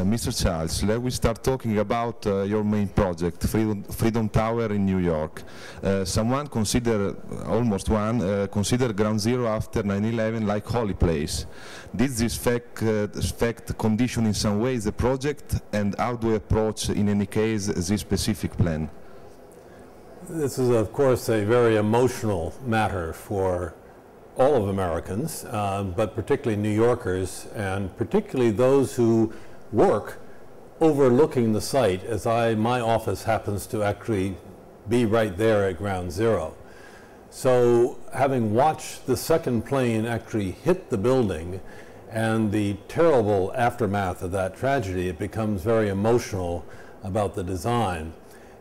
Mr. Charles, let we start talking about your main project, Freedom Tower in New York. Someone consider, consider Ground Zero after 9/11 like holy place. Did this fact condition in some ways the project, and how do you approach, in any case, this specific plan? This is, of course, a very emotional matter for all of Americans, but particularly New Yorkers, and particularly those who work overlooking the site, as my office happens to actually be right there at Ground Zero. So having watched the second plane actually hit the building and the terrible aftermath of that tragedy, it becomes very emotional about the design.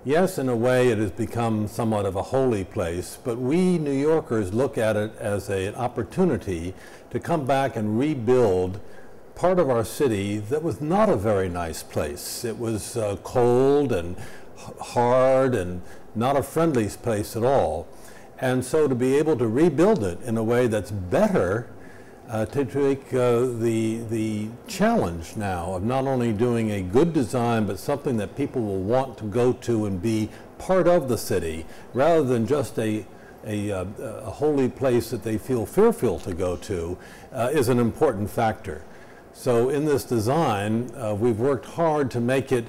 Yes, in a way it has become somewhat of a holy place, but we New Yorkers look at it as an opportunity to come back and rebuild part of our city that was not a very nice place. It was cold and hard and not a friendly place at all. And so to be able to rebuild it in a way that's better, to take the challenge now of not only doing a good design, but something that people will want to go to and be part of the city, rather than just a holy place that they feel fearful to go to, is an important factor. So in this design, we've worked hard to make it,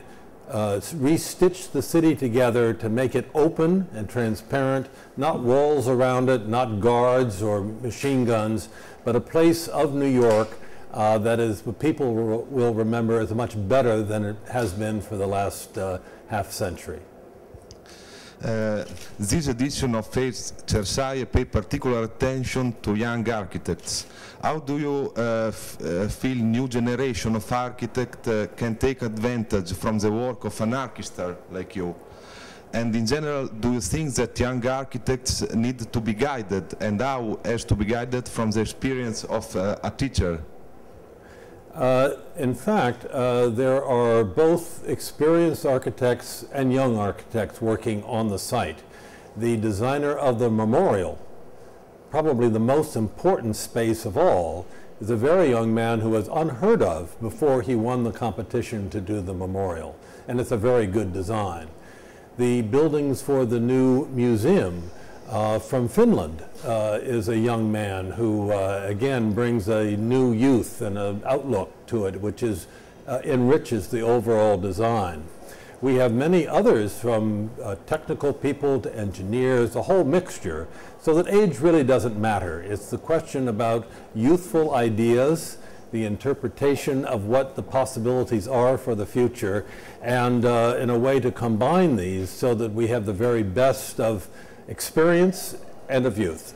re-stitch the city together to make it open and transparent, not walls around it, not guards or machine guns, but a place of New York that is, people will remember as much better than it has been for the last half century. This edition of Cersaie paid particular attention to young architects. How do you feel new generation of architects can take advantage from the work of an architect like you? And in general, do you think that young architects need to be guided, and how has to be guided from the experience of a teacher? In fact, there are both experienced architects and young architects working on the site. The designer of the memorial, probably the most important space of all, is a very young man who was unheard of before he won the competition to do the memorial, and it's a very good design. The buildings for the new museum from Finland is a young man who, again, brings a new youth and an outlook to it, which is, enriches the overall design. We have many others, from technical people to engineers, a whole mixture, so that age really doesn't matter. It's the question about youthful ideas, the interpretation of what the possibilities are for the future, and in a way to combine these so that we have the very best of experience and of youth.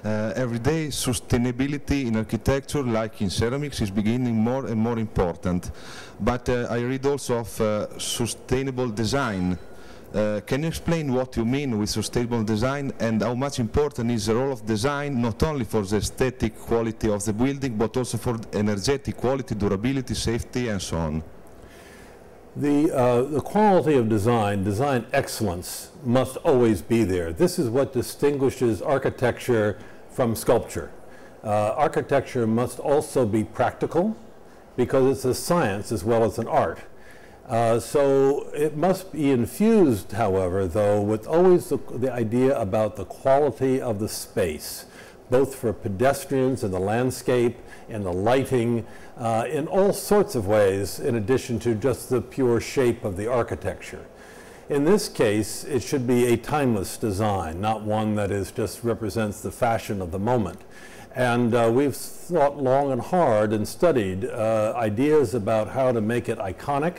Every day, sustainability in architecture, like in ceramics, is becoming more and more important. But I read also of sustainable design. Can you explain what you mean with sustainable design, and how much important is the role of design, not only for the aesthetic quality of the building, but also for energetic quality, durability, safety, and so on? The quality of design excellence, must always be there. This is what distinguishes architecture from sculpture. Architecture must also be practical, because it's a science as well as an art. So it must be infused, however, though, with always the idea about the quality of the space, both for pedestrians and the landscape and the lighting, in all sorts of ways, in addition to just the pure shape of the architecture. In this case, it should be a timeless design, not one that just represents the fashion of the moment. And we've thought long and hard and studied ideas about how to make it iconic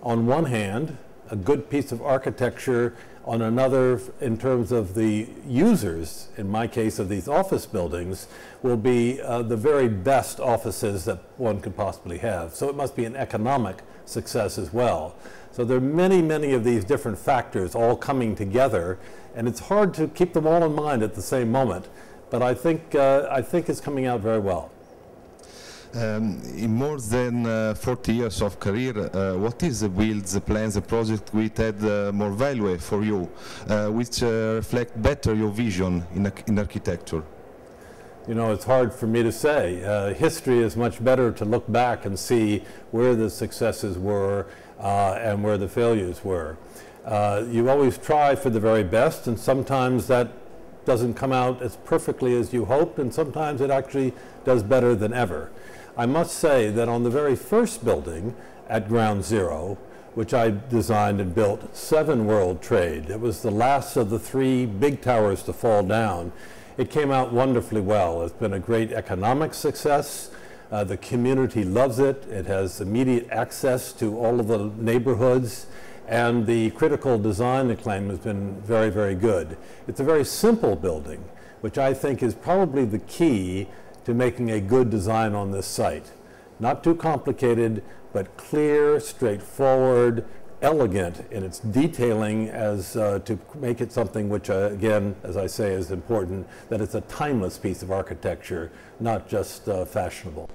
on one hand, a good piece of architecture on another, in terms of the users, in my case of these office buildings, will be the very best offices that one could possibly have. So it must be an economic success as well. So there are many, many of these different factors all coming together, and it's hard to keep them all in mind at the same moment. But I think it's coming out very well. In more than 40 years of career, what is the build, the plan, the project which had more value for you, which reflect better your vision in architecture? You know, it's hard for me to say. History is much better to look back and see where the successes were and where the failures were. You always try for the very best, and sometimes that doesn't come out as perfectly as you hoped, and sometimes it actually does better than ever. I must say that on the very first building at Ground Zero, which I designed and built, 7 World Trade, it was the last of the 3 big towers to fall down. It came out wonderfully well. It's been a great economic success. The community loves it. It has immediate access to all of the neighborhoods, and the critical design acclaim has been very, very good. It's a very simple building, which I think is probably the key to making a good design on this site. Not too complicated, but clear, straightforward, elegant in its detailing as to make it something which, again, as I say, is important, that it's a timeless piece of architecture, not just fashionable.